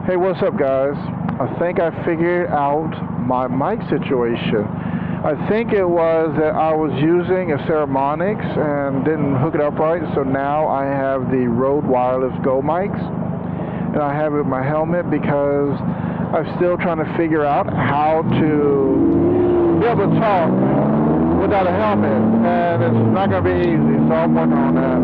Hey, what's up, guys? I think I figured out my mic situation. I think it was that I was using a Ceramonics and didn't hook it up right, so now I have the Rode Wireless Go mics, and I have it in my helmet because I'm still trying to figure out how to be able to talk without a helmet, and it's not going to be easy, so I'm working on that.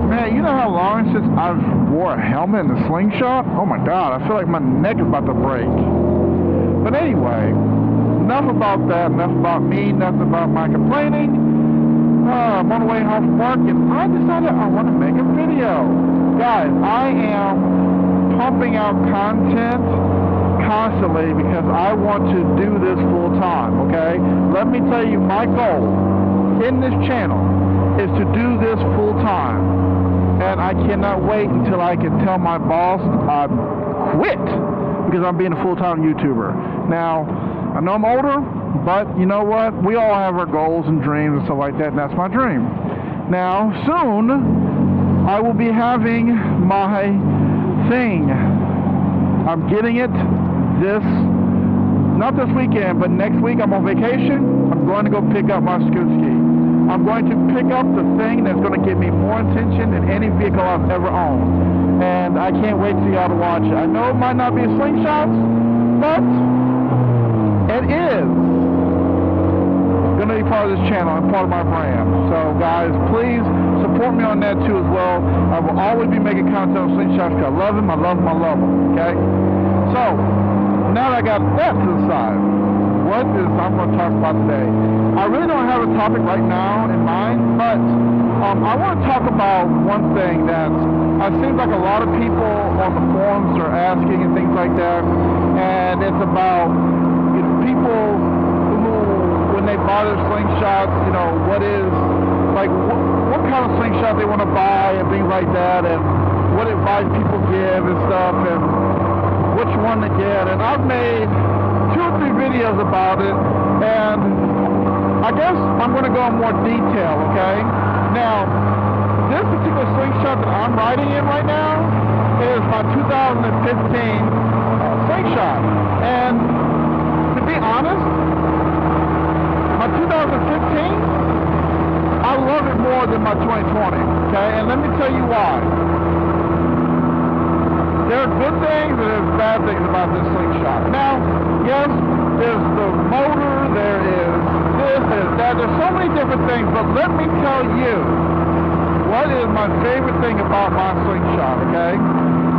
Man, you know how long since I've wore a helmet in the slingshot? Oh my god, I feel like my neck is about to break. But anyway, enough about that, enough about me, enough about my complaining. I'm on the way home from work and I decided I want to make a video. Guys, I am pumping out content constantly because I want to do this full time, okay? Let me tell you, my goal in this channel is to do this full time. And I cannot wait until I can tell my boss I quit because I'm being a full-time YouTuber. Now, I know I'm older, but you know what? We all have our goals and dreams and stuff like that, and that's my dream. Now, soon, I will be having my thing. I'm getting it not this weekend, but next week I'm on vacation. I'm going to go pick up my scoot ski. I'm going to pick up the thing that's going to get me more attention than any vehicle I've ever owned. And I can't wait for y'all to watch it. I know it might not be a slingshot, but it is going to be part of this channel and part of my brand. So guys, please support me on that too as well. I will always be making content on slingshots because I love them, I love them, I love them. Okay? So, now that I got that to the side, what is I'm going to talk about today? I really don't have a topic right now in mind, but I want to talk about one thing that seems like a lot of people on the forums are asking and things like that, and it's about people who, when they buy their slingshots, what kind of slingshot they want to buy and things like that, and what advice people give and stuff, and which one to get. And I've made 2 or 3 videos about it, and I guess I'm going to go in more detail, okay? Now, this particular slingshot that I'm riding in right now is my 2015 slingshot. And to be honest, my 2015, I love it more than my 2020, okay? And let me tell you why. There are good things and there's bad things about this slingshot. Now, yes, there's the motor, there is this, there's that, there's so many different things, but let me tell you what is my favorite thing about my slingshot, okay?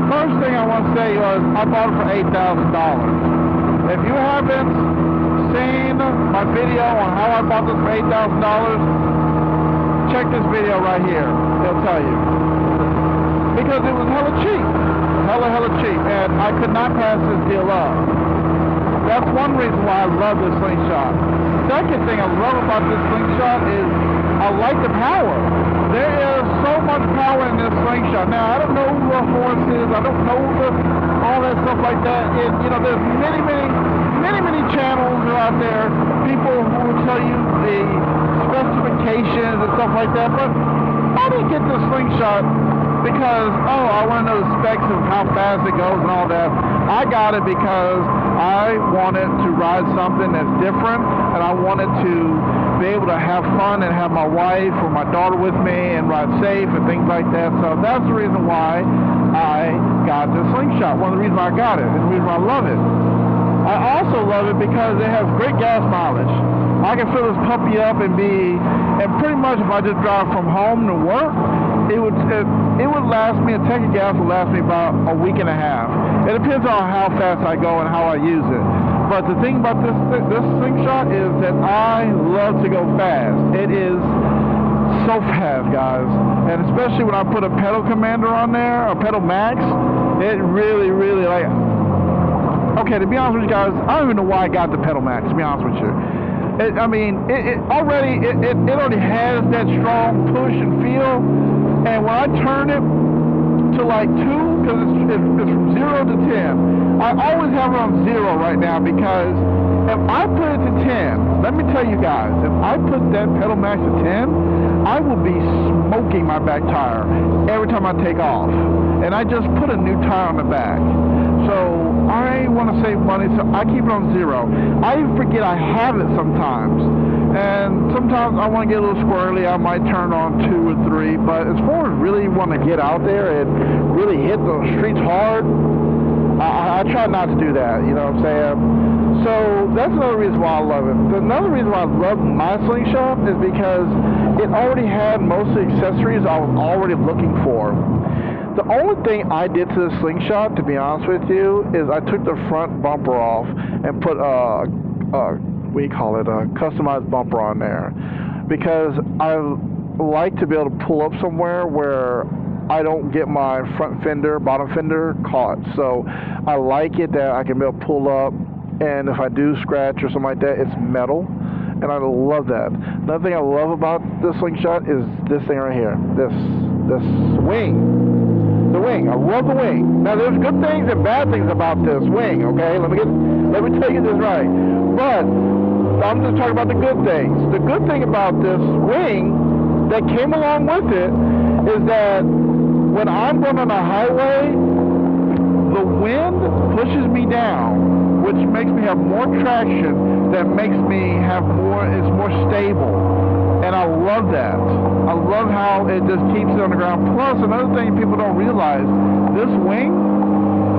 First thing I want to say was I bought it for $8,000. If you haven't seen my video on how I bought this for $8,000, check this video right here. It'll tell you. Because it was hella cheap. Hella cheap, and I could not pass this deal up. That's one reason why I love this slingshot. Second thing I love about this slingshot is I like the power. There is so much power in this slingshot. Now, I don't know who the horse is, I don't know all that stuff like that. There's many channels out there, people who will tell you the specifications and stuff like that, but I didn't get this slingshot because, I want to know the specs of how fast it goes and all that. I got it because I wanted to ride something that's different, and I wanted to be able to have fun and have my wife or my daughter with me and ride safe and things like that. So that's the reason why I got this slingshot. One of the reasons why I got it, and the reason why I love it. I also love it because it has great gas mileage. I can fill this puppy up and pretty much if I just drive from home to work, it would last me, a tank of gas would last me about a week and a half. It depends on how fast I go and how I use it. But the thing about this slingshot is that I love to go fast. It is so fast, guys. And especially when I put a pedal commander on there, a pedal max, it really, okay, to be honest with you guys, I don't even know why I got the pedal max, to be honest with you. It already has that strong push and feel, and when I turn it to like 2 because it's from 0 to 10. I always have it on 0 right now because if I put it to 10, let me tell you guys, if I put that pedal max to 10, I will be smoking my back tire every time I take off. And I just put a new tire on the back. So I want to save money, so I keep it on 0. I even forget I have it sometimes. And sometimes I want to get a little squirrely, I might turn on 2 or 3. But as far as really want to get out there and really hit the streets hard, I try not to do that, you know what I'm saying? So that's another reason why I love it. Another reason why I love my slingshot is because it already had most of the accessories I was already looking for. The only thing I did to the slingshot, to be honest with you, is I took the front bumper off and put a customized bumper on there. Because I like to be able to pull up somewhere where I don't get my front fender, bottom fender caught. So I like it that I can be able to pull up, and if I do scratch or something like that, it's metal, and I love that. Another thing I love about this slingshot is this thing right here, this wing. The wing. I love the wing. Now there's good things and bad things about this wing, okay? Let me tell you this right. But I'm just talking about the good things. The good thing about this wing that came along with it is that when I'm going on a highway, the wind pushes me down, which makes me have more traction, that makes me have more, it's more stable. And I love that. I love how it just keeps it on the ground. Plus, another thing people don't realize, this wing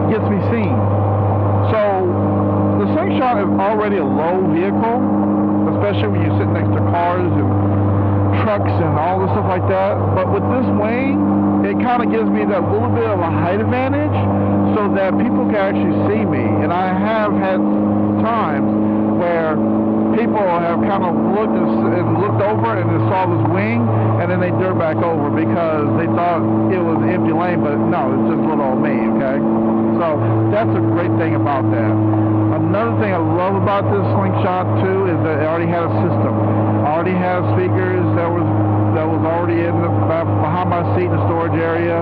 gets me seen. So, the slingshot is already a low vehicle, especially when you sit next to cars and trucks and all this stuff like that. But with this wing, it kind of gives me that little bit of a height advantage so that people can actually see me. And I have had times where people have kind of looked over and they saw this wing, and then they dirt back over because they thought it was an empty lane, but no, it's just little old me, okay? So that's a great thing about that. Another thing I love about this slingshot too is that it already had a system. It already has speakers that was already in the behind my seat in the storage area.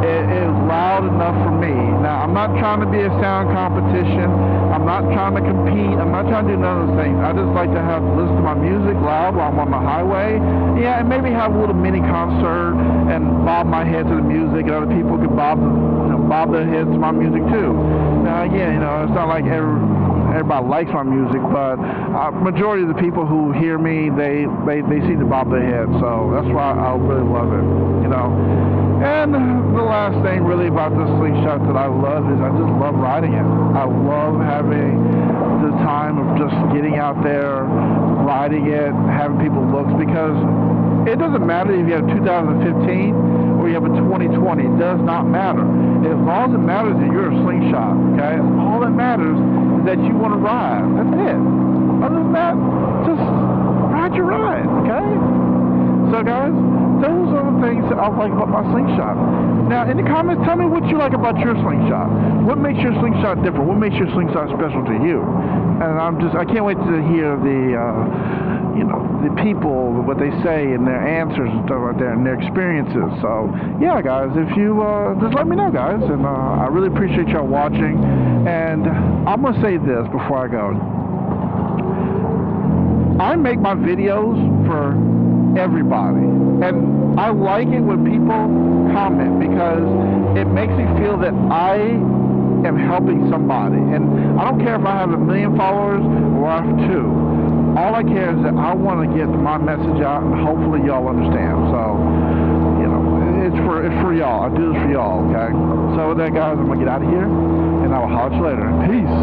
It is loud enough for me. Now I'm not trying to be a sound competition. I'm not trying to compete. I'm not trying to do none of those things. I just like to listen to my music loud while I'm on the highway. Yeah, and maybe have a little mini concert and bob my head to the music, and other people can bob their heads to my music too. Now again, it's not like everybody likes my music, but majority of the people who hear me, they seem to bob their head. So that's why I really love it, And the last thing really about this slingshot that I love is I just love riding it. I love having the time of just getting out there, riding it, having people look, because it doesn't matter if you have 2015 or you have a 2020. It does not matter. As long as it matters that you're a slingshot, okay? All that matters is that you want to ride. That's it. Other than that, just ride your ride, okay? So guys, those are the things that I like about my slingshot. Now, in the comments, tell me what you like about your slingshot. What makes your slingshot different? What makes your slingshot special to you? And I can't wait to hear the people, what they say and their answers and stuff like that and their experiences. So yeah, guys, if you just let me know, guys, and I really appreciate y'all watching. And I'm gonna say this before I go. I make my videos for everybody, and I like it when people comment because it makes me feel that I am helping somebody. And I don't care if I have 1 million followers or I have 2. All I care is that I want to get my message out, and hopefully y'all understand. So, it's for y'all. I do this for y'all, okay? So with that, guys, I'm going to get out of here, and I will holler at you later. Peace.